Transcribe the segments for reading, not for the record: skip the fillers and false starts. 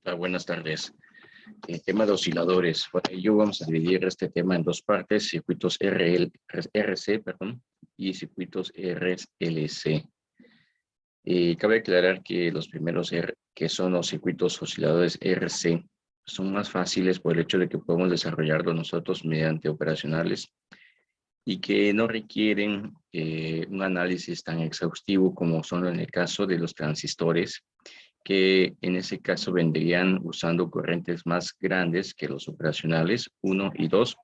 Buenas tardes. El tema de osciladores. Para ello vamos a dividir este tema en dos partes, circuitos RC, y circuitos RLC. Cabe aclarar que los primeros que son los circuitos osciladores RC son más fáciles por el hecho de que podemos desarrollarlos nosotros mediante operacionales y que no requieren un análisis tan exhaustivo como son en el caso de los transistores, que en ese caso vendrían usando corrientes más grandes que los operacionales 1 y 2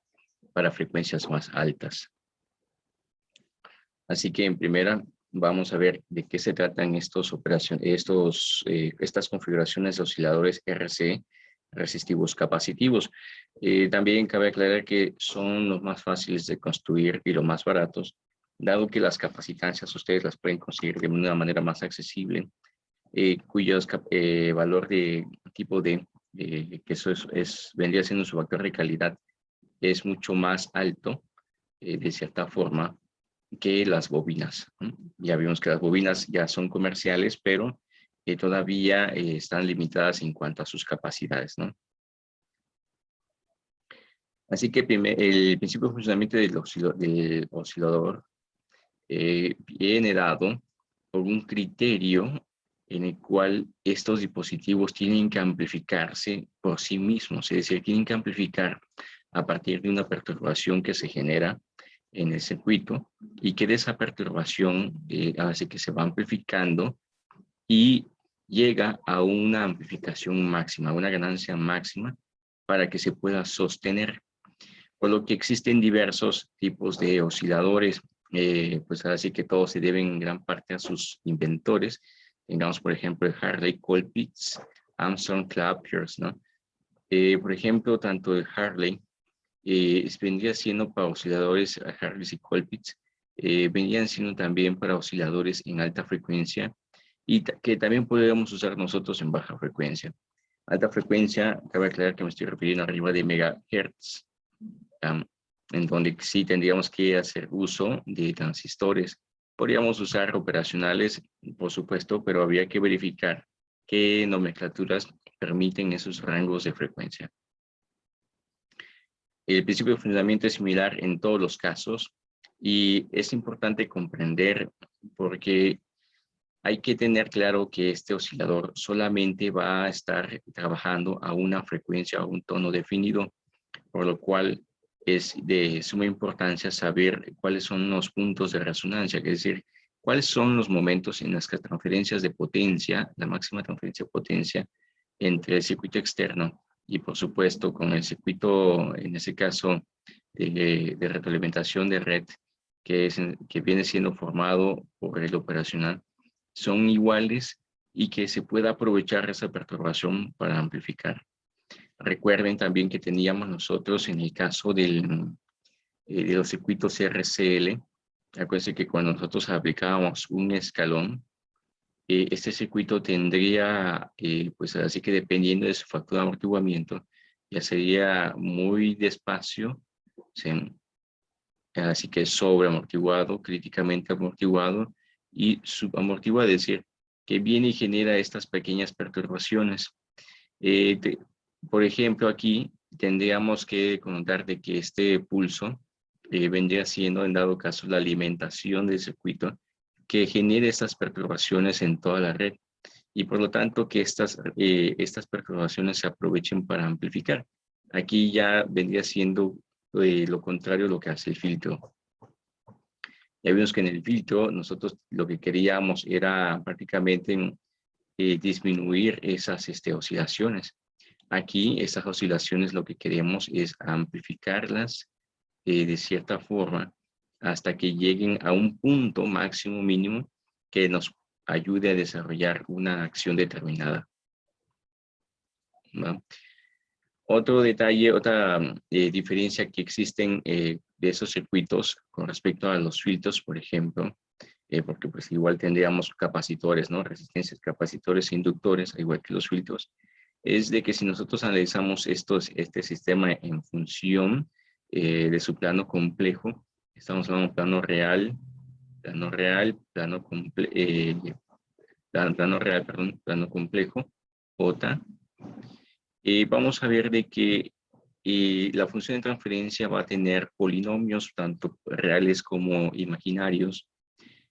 para frecuencias más altas. Así que en primera vamos a ver de qué se tratan estas configuraciones de osciladores RC, resistivos capacitivos. También cabe aclarar que son los más fáciles de construir y los más baratos, dado que las capacitancias ustedes las pueden conseguir de una manera más accesible, cuyos valor de tipo D, que eso vendría siendo su factor de calidad, es mucho más alto, de cierta forma, que las bobinas. Ya vimos que las bobinas ya son comerciales, pero todavía están limitadas en cuanto a sus capacidades, ¿no? Así que el principio de funcionamiento del oscilador viene dado por un criterio en el cual estos dispositivos tienen que amplificarse por sí mismos, es decir, tienen que amplificar a partir de una perturbación que se genera en el circuito y que de esa perturbación hace que se va amplificando y llega a una amplificación máxima, una ganancia máxima para que se pueda sostener. Por lo que existen diversos tipos de osciladores, pues así que todos se deben en gran parte a sus inventores. Tengamos, por ejemplo, el Hartley, Colpitts, Armstrong, Clapp, Pierce, ¿no? Por ejemplo, tanto el Hartley vendría siendo para osciladores, Hartley y Colpitts, venían siendo también para osciladores en alta frecuencia y que también podríamos usar nosotros en baja frecuencia. Alta frecuencia, cabe aclarar que me estoy refiriendo arriba de megahertz, en donde sí tendríamos que hacer uso de transistores. Podríamos usar operacionales, por supuesto, pero habría que verificar qué nomenclaturas permiten esos rangos de frecuencia. El principio de funcionamiento es similar en todos los casos y es importante comprender porque hay que tener claro que este oscilador solamente va a estar trabajando a una frecuencia, a un tono definido, por lo cual es de suma importancia saber cuáles son los puntos de resonancia, es decir, cuáles son los momentos en las que transferencias de potencia, la máxima transferencia de potencia entre el circuito externo y por supuesto con el circuito, en ese caso, de retroalimentación de red, que viene siendo formado por el operacional, son iguales y que se pueda aprovechar esa perturbación para amplificar. Recuerden también que teníamos nosotros en el caso de los circuitos RCL, acuérdense que cuando nosotros aplicábamos un escalón, este circuito tendría, pues así que dependiendo de su factor de amortiguamiento, ya sería muy despacio, ¿sí? Así que sobreamortiguado, críticamente amortiguado y subamortiguado, es decir, que viene y genera estas pequeñas perturbaciones. Por ejemplo, aquí tendríamos que contar de que este pulso vendría siendo, en dado caso, la alimentación del circuito que genere estas perturbaciones en toda la red y por lo tanto que estas perturbaciones se aprovechen para amplificar. Aquí ya vendría siendo lo contrario a lo que hace el filtro. Ya vimos que en el filtro nosotros lo que queríamos era prácticamente disminuir esas oscilaciones. Aquí estas oscilaciones lo que queremos es amplificarlas de cierta forma hasta que lleguen a un punto máximo mínimo que nos ayude a desarrollar una acción determinada, ¿no? Otro detalle, otra diferencia que existen de esos circuitos con respecto a los filtros, por ejemplo, porque pues igual tendríamos capacitores, ¿no? Resistencias, capacitores e inductores, igual que los filtros, es de que si nosotros analizamos este sistema en función de su plano complejo, estamos hablando de plano real, plano complejo, J, vamos a ver de que la función de transferencia va a tener polinomios, tanto reales como imaginarios.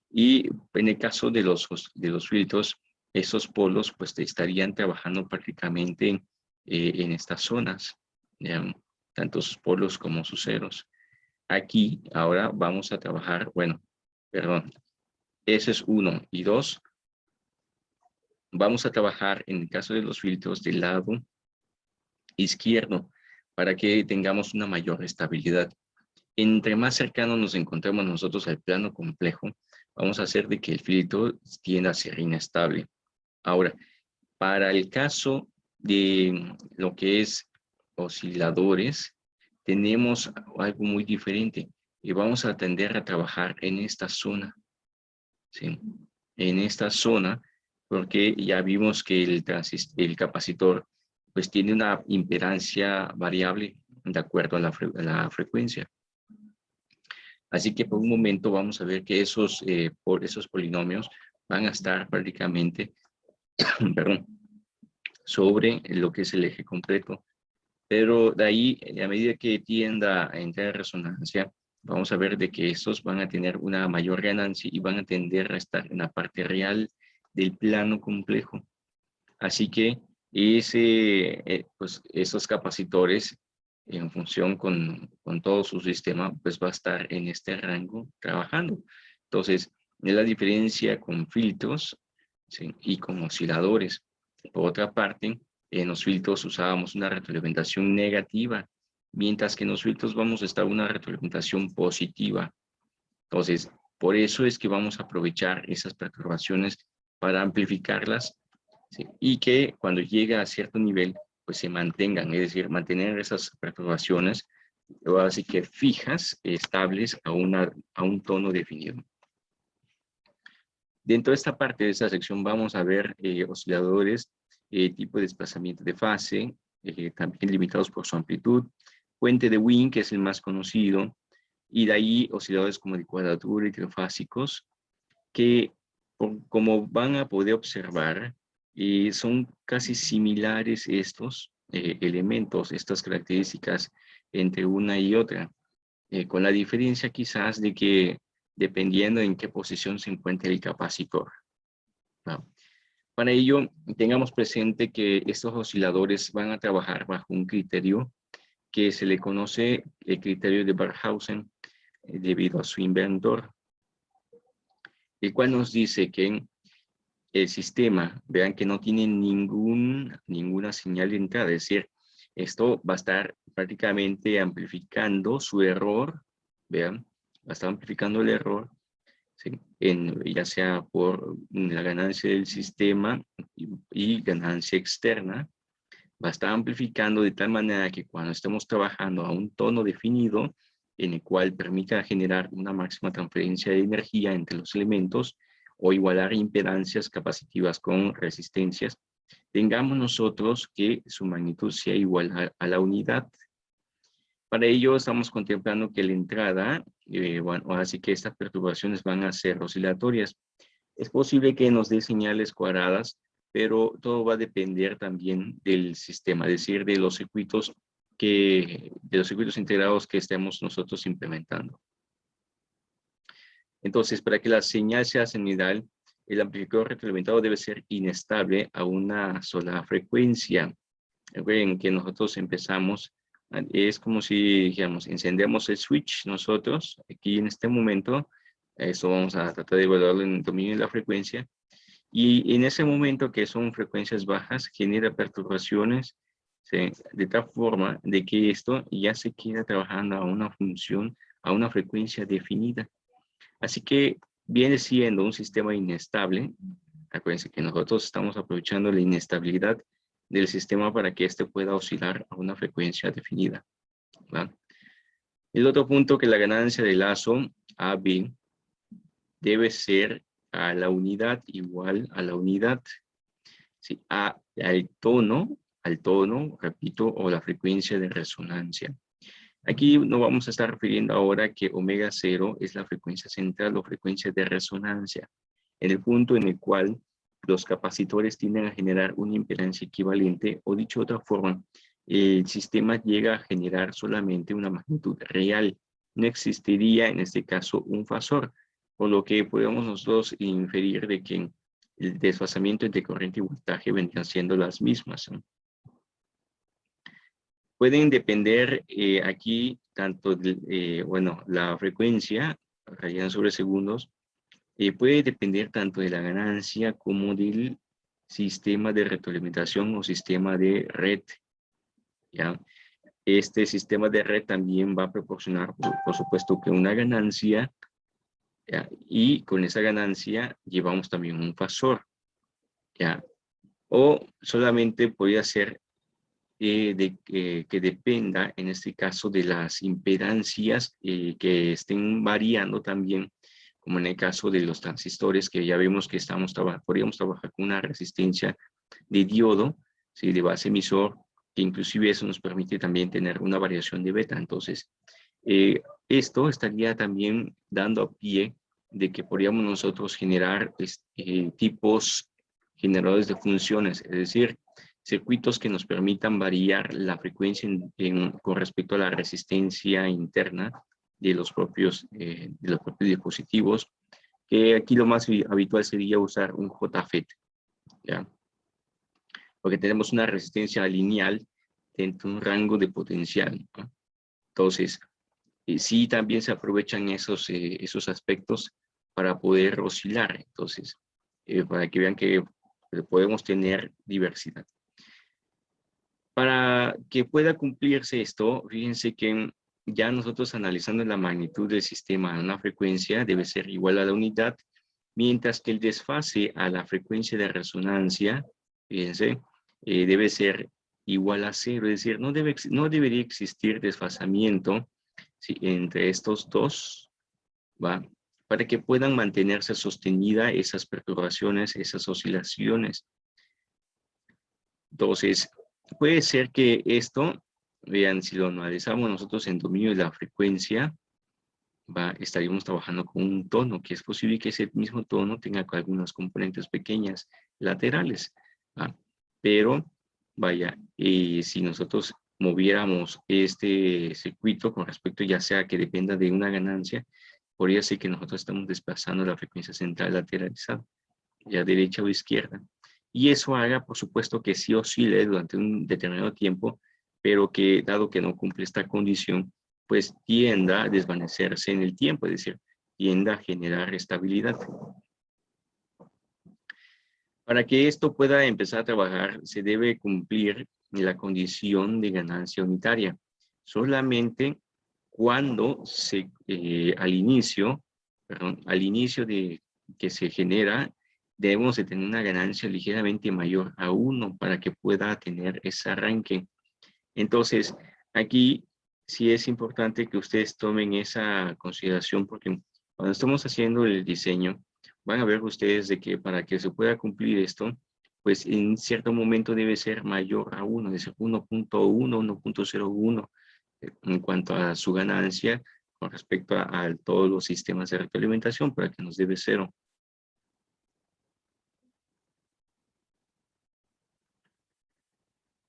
Y en el caso de los filtros, esos polos pues estarían trabajando prácticamente en estas zonas, ¿ya? Tanto sus polos como sus ceros. Aquí ahora vamos a trabajar, bueno, perdón, ese es 1 y 2. Vamos a trabajar en el caso de los filtros del lado izquierdo para que tengamos una mayor estabilidad. Entre más cercano nos encontremos nosotros al plano complejo, vamos a hacer de que el filtro tienda a ser inestable. Ahora, para el caso de lo que es osciladores, tenemos algo muy diferente y vamos a tender a trabajar en esta zona, ¿sí? En esta zona, porque ya vimos que el capacitor pues tiene una impedancia variable de acuerdo a la frecuencia. Así que por un momento vamos a ver que esos polinomios van a estar prácticamente perdón, sobre lo que es el eje completo. Pero de ahí, a medida que tienda a entrar en resonancia, vamos a ver de que estos van a tener una mayor ganancia y van a tender a estar en la parte real del plano complejo. Así que pues esos capacitores, en función con todo su sistema, pues va a estar en este rango trabajando. Entonces, es la diferencia con filtros, ¿sí? Y con osciladores. Por otra parte, en los filtros usábamos una retroalimentación negativa, mientras que en los filtros vamos a estar una retroalimentación positiva. Entonces, por eso es que vamos a aprovechar esas perturbaciones para amplificarlas, ¿sí? Y que cuando llega a cierto nivel, pues se mantengan, es decir, mantener esas perturbaciones, así que fijas, estables a un tono definido. Dentro de esta parte de esta sección vamos a ver osciladores, tipo de desplazamiento de fase, también limitados por su amplitud, puente de Wien, que es el más conocido, y de ahí osciladores como de cuadratura y trifásicos, que como van a poder observar, son casi similares estos elementos, estas características entre una y otra, con la diferencia quizás de que dependiendo en qué posición se encuentre el capacitor, ¿no? Para ello, tengamos presente que estos osciladores van a trabajar bajo un criterio que se le conoce el criterio de Barkhausen, debido a su inventor, el cual nos dice que el sistema, vean que no tiene ninguna señal de entrada, es decir, esto va a estar prácticamente amplificando su error, vean, va a estar amplificando el error, ¿sí? Ya sea por la ganancia del sistema y ganancia externa, va a estar amplificando de tal manera que cuando estemos trabajando a un tono definido, en el cual permita generar una máxima transferencia de energía entre los elementos o igualar impedancias capacitivas con resistencias, tengamos nosotros que su magnitud sea igual a la unidad. Para ello estamos contemplando que la entrada, bueno, así que estas perturbaciones van a ser oscilatorias. Es posible que nos dé señales cuadradas, pero todo va a depender también del sistema, es decir, de los circuitos integrados que estemos nosotros implementando. Entonces, para que la señal sea senoidal, el amplificador retroalimentado debe ser inestable a una sola frecuencia. Recuerden que nosotros empezamos, es como si, digamos, encendemos el switch nosotros, aquí en este momento, eso vamos a tratar de evaluarlo en el dominio de la frecuencia, y en ese momento que son frecuencias bajas, genera perturbaciones, ¿sí? De tal forma de que esto ya se queda trabajando a una función, a una frecuencia definida. Así que viene siendo un sistema inestable. Acuérdense que nosotros estamos aprovechando la inestabilidad del sistema para que éste pueda oscilar a una frecuencia definida, ¿va? El otro punto, que la ganancia de lazo AB debe ser a la unidad igual a la unidad, ¿sí? Al tono, repito, o la frecuencia de resonancia. Aquí nos vamos a estar refiriendo ahora que omega 0 es la frecuencia central o frecuencia de resonancia, en el punto en el cual los capacitores tienden a generar una impedancia equivalente, o dicho de otra forma, el sistema llega a generar solamente una magnitud real. No existiría en este caso un fasor, por lo que podemos nosotros inferir de que el desfasamiento entre corriente y voltaje vendrían siendo las mismas, ¿no? Pueden depender aquí tanto, bueno, la frecuencia, radianes sobre segundos, puede depender tanto de la ganancia como del sistema de retroalimentación o sistema de red, ¿ya? Este sistema de red también va a proporcionar, por supuesto, que una ganancia, ¿ya? Y con esa ganancia llevamos también un fasor, ¿ya? O solamente podría ser que dependa, en este caso, de las impedancias que estén variando también, como en el caso de los transistores, que ya vemos que podríamos trabajar con una resistencia de diodo, ¿sí? De base emisor, que inclusive eso nos permite también tener una variación de beta. Entonces, esto estaría también dando a pie de que podríamos nosotros generar tipos generadores de funciones, es decir, circuitos que nos permitan variar la frecuencia con respecto a la resistencia interna de los propios dispositivos, que aquí lo más habitual sería usar un JFET, ¿ya? Porque tenemos una resistencia lineal dentro de un rango de potencial, ¿no? Entonces, sí también se aprovechan esos aspectos para poder oscilar, entonces, para que vean que podemos tener diversidad. Para que pueda cumplirse esto, fíjense que ya nosotros analizando la magnitud del sistema a una frecuencia debe ser igual a la unidad, mientras que el desfase a la frecuencia de resonancia, fíjense, debe ser igual a cero, es decir, no debería existir desfasamiento, ¿sí?, entre estos dos, ¿va? Para que puedan mantenerse sostenida esas perturbaciones, esas oscilaciones. Entonces, puede ser que esto, vean, si lo analizamos nosotros en dominio de la frecuencia, estaríamos trabajando con un tono, que es posible que ese mismo tono tenga algunas componentes pequeñas laterales, ¿va? Pero, vaya, si nosotros moviéramos este circuito con respecto, ya sea que dependa de una ganancia, podría ser que nosotros estamos desplazando la frecuencia central lateralizada, ya derecha o izquierda. Y eso haga, por supuesto, que sí oscile durante un determinado tiempo, pero que, dado que no cumple esta condición, pues tienda a desvanecerse en el tiempo, es decir, tienda a generar estabilidad. Para que esto pueda empezar a trabajar, se debe cumplir la condición de ganancia unitaria. Solamente cuando al inicio de que se genera, debemos de tener una ganancia ligeramente mayor a 1 para que pueda tener ese arranque. Entonces, aquí sí es importante que ustedes tomen esa consideración, porque cuando estamos haciendo el diseño, van a ver ustedes de que para que se pueda cumplir esto, pues en cierto momento debe ser mayor a 1, es decir, 1.1, 1.01 en cuanto a su ganancia con respecto a todos los sistemas de retroalimentación, para que nos dé 0.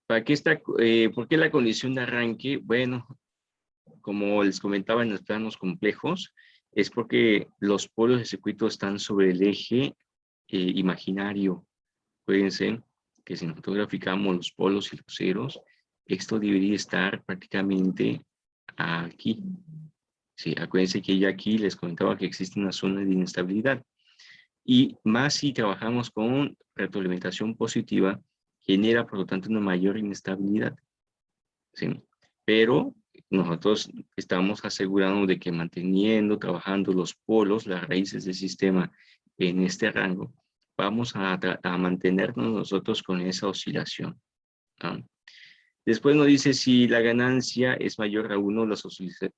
¿Por qué la condición de arranque? Bueno, como les comentaba en los planos complejos, es porque los polos de circuito están sobre el eje imaginario. Acuérdense que si nosotros graficamos los polos y los ceros, esto debería estar prácticamente aquí. Sí, acuérdense que ya aquí les comentaba que existe una zona de inestabilidad. Y más si trabajamos con retroalimentación positiva, genera por lo tanto una mayor inestabilidad, ¿sí? Pero nosotros estamos asegurando de que trabajando los polos, las raíces del sistema en este rango, vamos a mantenernos nosotros con esa oscilación, ¿no? Después nos dice si la ganancia es mayor a 1, las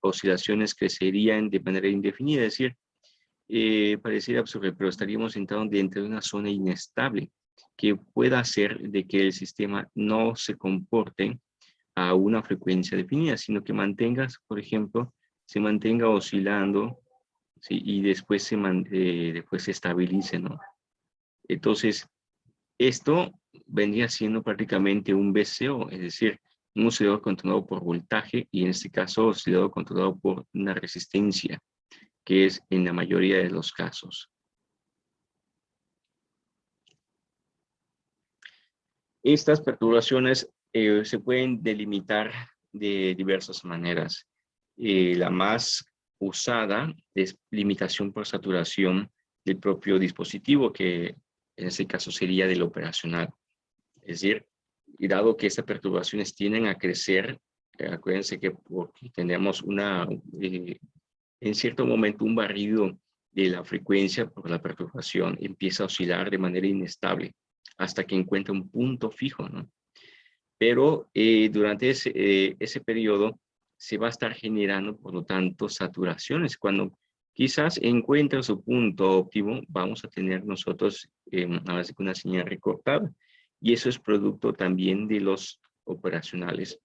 oscilaciones crecerían de manera indefinida, es decir, pareciera absurdo, pero estaríamos entrando dentro de una zona inestable que pueda hacer de que el sistema no se comporte a una frecuencia definida, sino que por ejemplo, se mantenga oscilando, ¿sí?, y después después se estabilice, ¿no? Entonces, Esto vendría siendo prácticamente un VCO, es decir, un oscilador controlado por voltaje y en este caso oscilador controlado por una resistencia, que es en la mayoría de los casos. Estas perturbaciones se pueden delimitar de diversas maneras. La más usada es limitación por saturación del propio dispositivo, que en este caso sería del operacional. Es decir, y dado que estas perturbaciones tienden a crecer, acuérdense que porque tenemos en cierto momento un barrido de la frecuencia por la perturbación, empieza a oscilar de manera inestable hasta que encuentra un punto fijo, ¿no? Pero durante ese periodo se va a estar generando, por lo tanto, saturaciones. Cuando quizás encuentre su punto óptimo, vamos a tener nosotros ahora sí que una señal recortada. Y eso es producto también de los operacionales.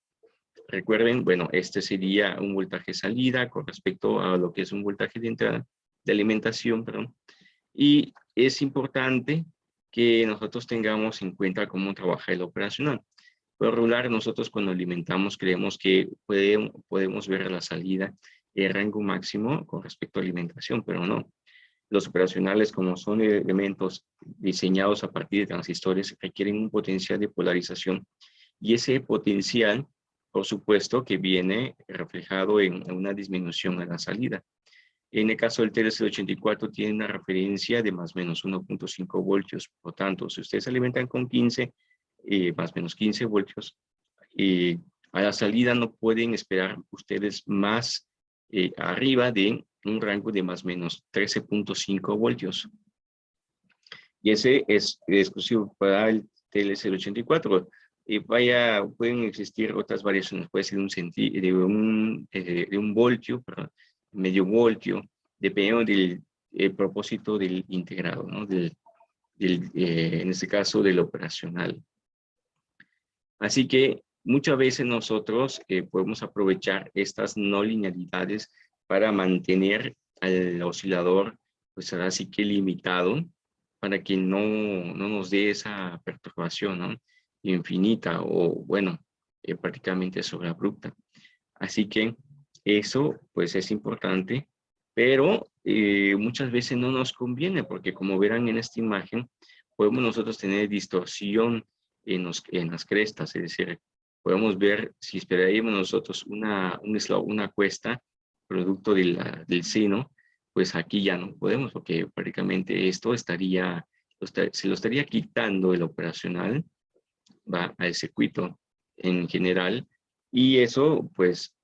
Recuerden, bueno, este sería un voltaje salida con respecto a lo que es un voltaje de entrada, de alimentación, perdón. Y es importante que nosotros tengamos en cuenta cómo trabaja el operacional. Por regular, nosotros cuando alimentamos creemos que podemos ver la salida, el rango máximo con respecto a alimentación, pero no. Los operacionales, como son elementos diseñados a partir de transistores, requieren un potencial de polarización y ese potencial, por supuesto, que viene reflejado en una disminución a la salida. En el caso del TLC84 tiene una referencia de más o menos 1.5 voltios. Por lo tanto, si ustedes se alimentan con 15, más o menos 15 voltios, a la salida no pueden esperar ustedes más arriba de un rango de más o menos 13.5 voltios. Y ese es exclusivo para el TLC84. Pueden existir otras variaciones, puede ser de un voltio, perdón, medio voltio, dependiendo del propósito del integrado, ¿no? En este caso del operacional. Así que muchas veces nosotros podemos aprovechar estas no linealidades para mantener al oscilador, pues ahora sí que limitado, para que no nos dé esa perturbación, ¿no? Infinita o, bueno, prácticamente sobreabrupta. Así que eso, pues es importante, pero muchas veces no nos conviene, porque como verán en esta imagen, podemos nosotros tener distorsión en las crestas, es decir, podemos ver, si esperaríamos nosotros una cuesta producto del seno, pues aquí ya no podemos, porque prácticamente esto se lo estaría quitando el operacional, va al circuito en general, y eso pues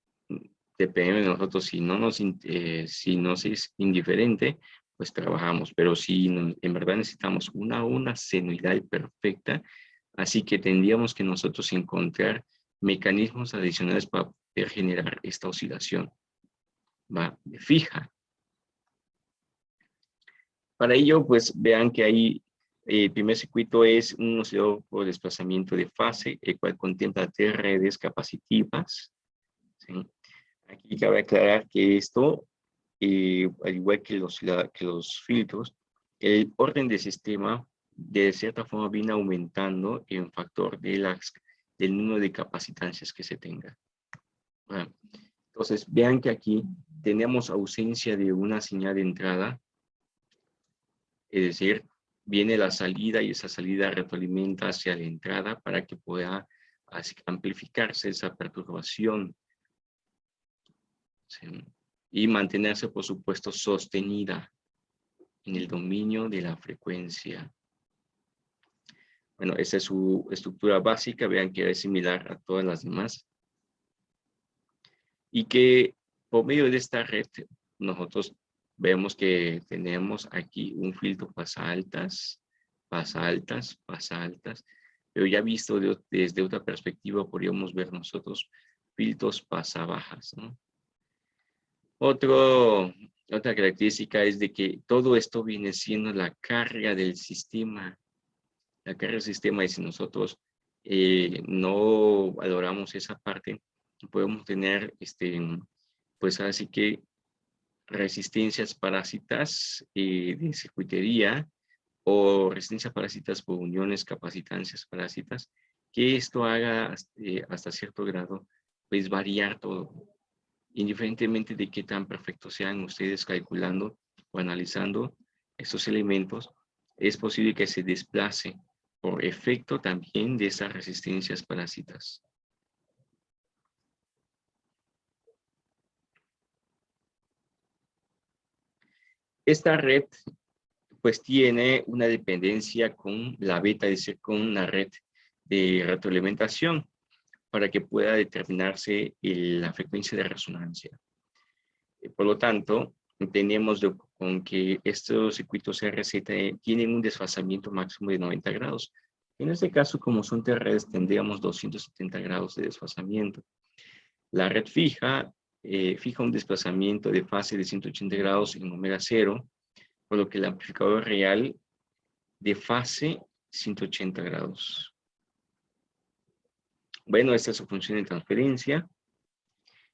depende de nosotros. Si nos es indiferente, pues trabajamos, pero si en verdad necesitamos una senoidal perfecta, así que tendríamos que nosotros encontrar mecanismos adicionales para poder generar esta oscilación, va fija. Para ello, pues vean que ahí el primer circuito es un oscilador por desplazamiento de fase, el cual contempla 3 redes capacitivas, ¿sí? Aquí cabe aclarar que esto, al igual que los filtros, el orden del sistema de cierta forma viene aumentando en factor del número de capacitancias que se tenga. Bueno, entonces, vean que aquí tenemos ausencia de una señal de entrada, es decir, viene la salida y esa salida retroalimenta hacia la entrada para que pueda amplificarse esa perturbación, ¿sí? Y mantenerse, por supuesto, sostenida en el dominio de la frecuencia. Bueno, esa es su estructura básica, vean que es similar a todas las demás. Y que por medio de esta red, nosotros vemos que tenemos aquí un filtro pasa altas, pero ya visto desde otra perspectiva, podríamos ver nosotros filtros pasa bajas, ¿no? Otra característica es de que todo esto viene siendo la carga del sistema. La carga del sistema, y si nosotros no valoramos esa parte, podemos tener, pues así que resistencias parásitas de circuitería o resistencia a parásitas por uniones capacitancias parásitas, que esto haga hasta cierto grado, pues variar todo, indiferentemente de qué tan perfectos sean ustedes calculando o analizando estos elementos, es posible que se desplace por efecto también de esas resistencias parásitas. Esta red pues tiene una dependencia con la beta, es decir, con una red de retroalimentación para que pueda determinarse la frecuencia de resonancia. Por lo tanto, tenemos con que estos circuitos RZ tienen un desfasamiento máximo de 90 grados. En este caso, como son redes, tendríamos 270 grados de desfasamiento. La red fija un desplazamiento de fase de 180 grados en omega 0, por lo que el amplificador real de fase 180 grados. Bueno, esta es su función de transferencia.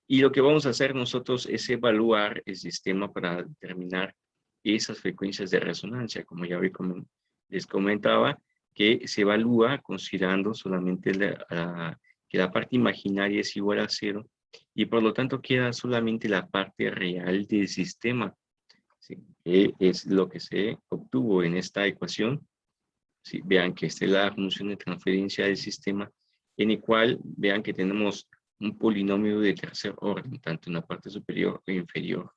Y lo que vamos a hacer nosotros es evaluar el sistema para determinar esas frecuencias de resonancia. Como ya les comentaba, que se evalúa considerando solamente que la parte imaginaria es igual a 0 y por lo tanto queda solamente la parte real del sistema. ¿Sí? Que es lo que se obtuvo en esta ecuación. ¿Sí? Vean que esta es la función de transferencia del sistema, en el cual vean que tenemos un polinomio de tercer orden, tanto en la parte superior o inferior.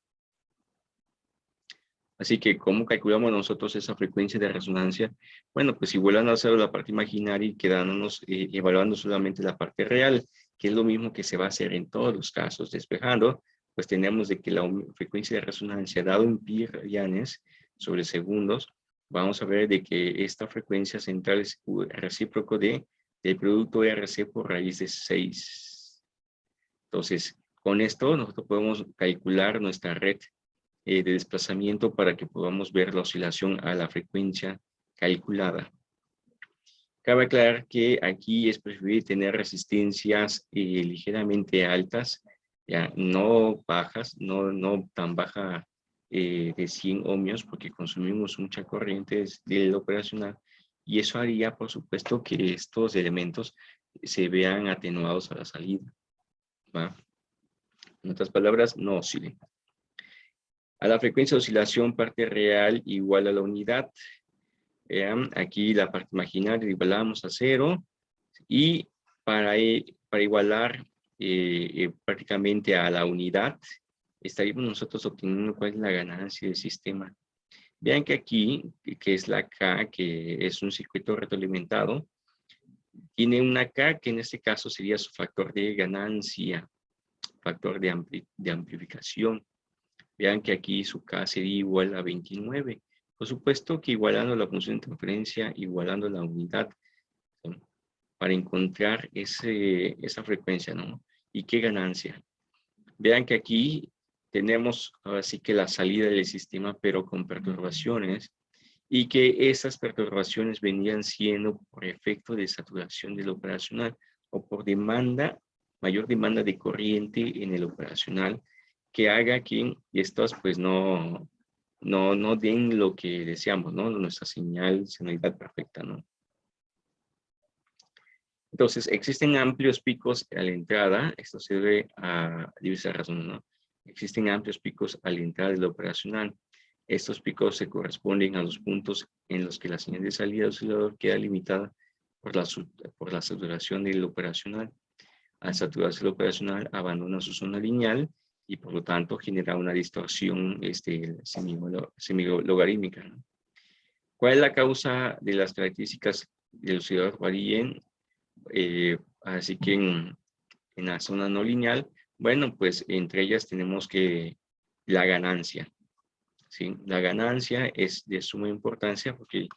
Así que, ¿cómo calculamos nosotros esa frecuencia de resonancia? Bueno, pues igual a cero la parte imaginaria y quedándonos evaluando solamente la parte real, que es lo mismo que se va a hacer en todos los casos. Despejando, pues tenemos de que la frecuencia de resonancia dado en pi radianes sobre segundos, vamos a ver de que esta frecuencia central es recíproco del producto RC por raíz de 6. Entonces, con esto nosotros podemos calcular nuestra red de desplazamiento para que podamos ver la oscilación a la frecuencia calculada. Cabe aclarar que aquí es preferible tener resistencias ligeramente altas, ya no bajas, no tan baja de 100 ohmios, porque consumimos mucha corriente del operacional, y eso haría, por supuesto, que estos elementos se vean atenuados a la salida, ¿va? En otras palabras, no oscilen. A la frecuencia de oscilación parte real igual a la unidad. Vean, aquí la parte imaginaria igualamos a 0. Y para igualar prácticamente a la unidad, estaríamos nosotros obteniendo cuál es la ganancia del sistema. Vean que aquí, que es la K, que es un circuito retroalimentado, tiene una K que en este caso sería su factor de ganancia, factor de amplificación. Vean que aquí su K sería igual a 29. Por supuesto que igualando la función de transferencia, igualando la unidad, ¿sí? Para encontrar esa frecuencia, ¿no? ¿Y qué ganancia? Vean que aquí tenemos ahora sí que la salida del sistema, pero con perturbaciones, y que esas perturbaciones venían siendo por efecto de saturación del operacional o por mayor demanda de corriente en el operacional, que haga que estos pues no den lo que deseamos, ¿no? Nuestra señalidad perfecta, ¿no? Entonces, existen amplios picos a la entrada, esto se debe a diversas razones, ¿no? Existen amplios picos a la entrada del operacional. Estos picos se corresponden a los puntos en los que la señal de salida del oscilador queda limitada por la saturación del operacional. Al saturarse el operacional, abandona su zona lineal y por lo tanto genera una distorsión semilogarítmica, ¿no? ¿Cuál es la causa de las características del oscilador varíen? Así que en la zona no lineal, bueno, pues entre ellas tenemos que la ganancia, ¿sí? La ganancia es de suma importancia porque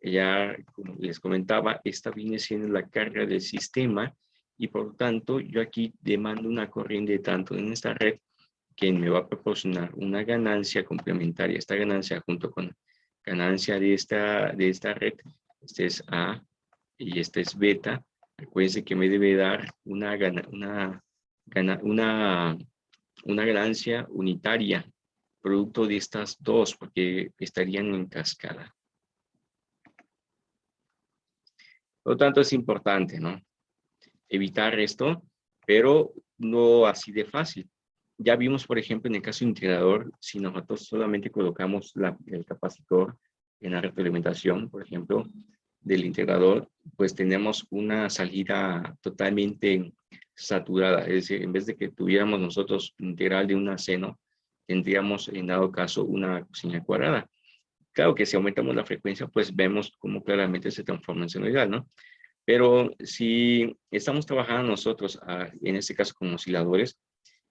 ya, como les comentaba, esta viene siendo la carga del sistema y por lo tanto yo aquí demando una corriente tanto en esta red que me va a proporcionar una ganancia complementaria. Esta ganancia junto con ganancia de esta red, este es A y este es beta. Acuérdense que me debe dar una ganancia unitaria, producto de estas dos, porque estarían en cascada. Por lo tanto, es importante, ¿no? Evitar esto, pero no así de fácil. Ya vimos, por ejemplo, en el caso de un integrador, si nosotros solamente colocamos el capacitor en la retroalimentación, por ejemplo, del integrador, pues tenemos una salida totalmente saturada. Es decir, en vez de que tuviéramos nosotros integral de una seno, tendríamos en dado caso una cosina cuadrada. Claro que si aumentamos la frecuencia, pues vemos cómo claramente se transforma en senoidal, ¿no? Pero si estamos trabajando nosotros, en este caso con osciladores,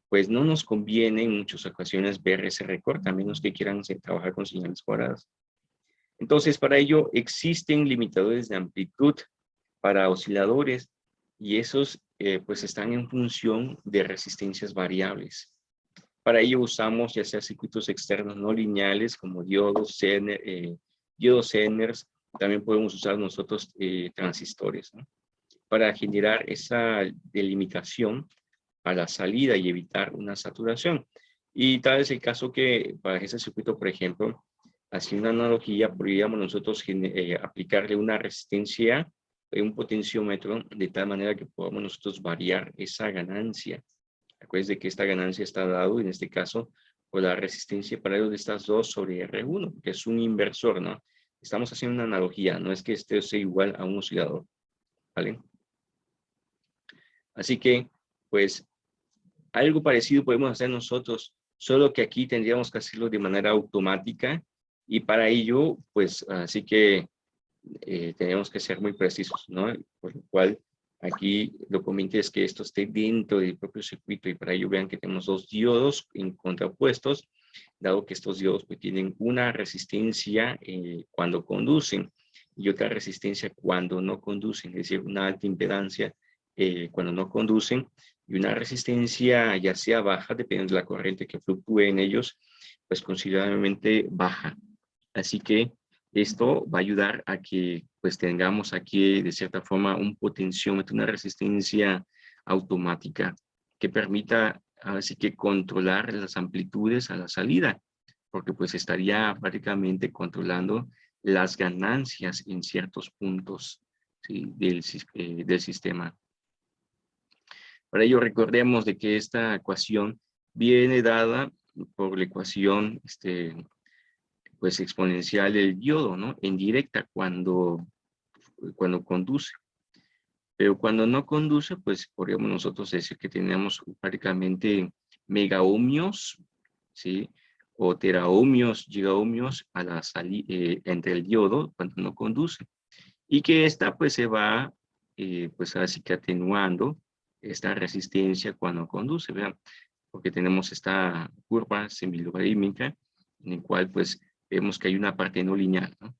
pues no nos conviene en muchas ocasiones ver ese recorte, a menos que quieran trabajar con señales cuadradas. Entonces, para ello existen limitadores de amplitud para osciladores y esos pues están en función de resistencias variables. Para ello usamos ya sea circuitos externos no lineales como diodos, Zeners, también podemos usar nosotros transistores, ¿no? Para generar esa delimitación a la salida y evitar una saturación. Y tal es el caso que para ese circuito, por ejemplo, haciendo una analogía, podríamos nosotros aplicarle una resistencia, un potenciómetro, de tal manera que podamos nosotros variar esa ganancia. Acuérdense que esta ganancia está dado, en este caso, por la resistencia paralelo de estas dos sobre R1, que es un inversor, ¿no? Estamos haciendo una analogía, no es que este sea igual a un oscilador, ¿vale? Así que, pues, algo parecido podemos hacer nosotros, solo que aquí tendríamos que hacerlo de manera automática y para ello, pues, así que tenemos que ser muy precisos, ¿no? Por lo cual, aquí lo comenté es que esto esté dentro del propio circuito y para ello vean que tenemos dos diodos en contrapuestos, dado que estos diodos pues, tienen una resistencia cuando conducen y otra resistencia cuando no conducen, es decir, una alta impedancia cuando no conducen y una resistencia ya sea baja, dependiendo de la corriente que fluctúe en ellos, pues considerablemente baja. Así que esto va a ayudar a que pues tengamos aquí de cierta forma un potenciómetro, una resistencia automática que permita así que controlar las amplitudes a la salida, porque pues estaría prácticamente controlando las ganancias en ciertos puntos, ¿sí? del sistema. Para ello recordemos de que esta ecuación viene dada por la ecuación pues exponencial del diodo, ¿no? En directa cuando conduce. Pero cuando no conduce, pues podríamos nosotros decir que tenemos prácticamente megaohmios, ¿sí? O teraohmios, gigaohmios a la entre el diodo cuando no conduce. Y que esta pues se va, pues así que atenuando esta resistencia cuando conduce, ¿verdad? Porque tenemos esta curva semilogarítmica en la cual pues vemos que hay una parte no lineal, ¿no?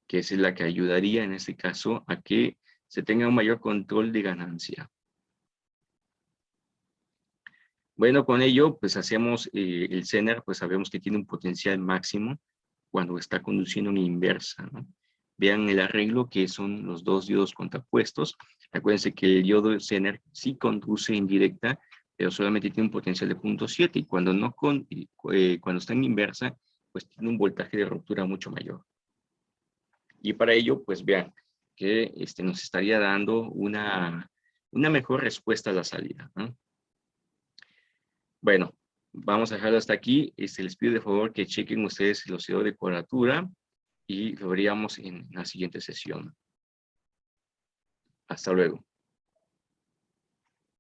Que es la que ayudaría en este caso a que se tenga un mayor control de ganancia. Bueno, con ello, pues hacemos el Zener, pues sabemos que tiene un potencial máximo cuando está conduciendo en inversa, ¿no? Vean el arreglo que son los dos diodos contrapuestos. Acuérdense que el diodo Zener sí conduce en directa, pero solamente tiene un potencial de 0.7 y cuando, cuando está en inversa, pues tiene un voltaje de ruptura mucho mayor. Y para ello, pues vean que nos estaría dando una mejor respuesta a la salida, ¿no? Bueno, vamos a dejarlo hasta aquí. Les pido de favor que chequen ustedes el oscilador de cuadratura y lo veríamos en la siguiente sesión. Hasta luego.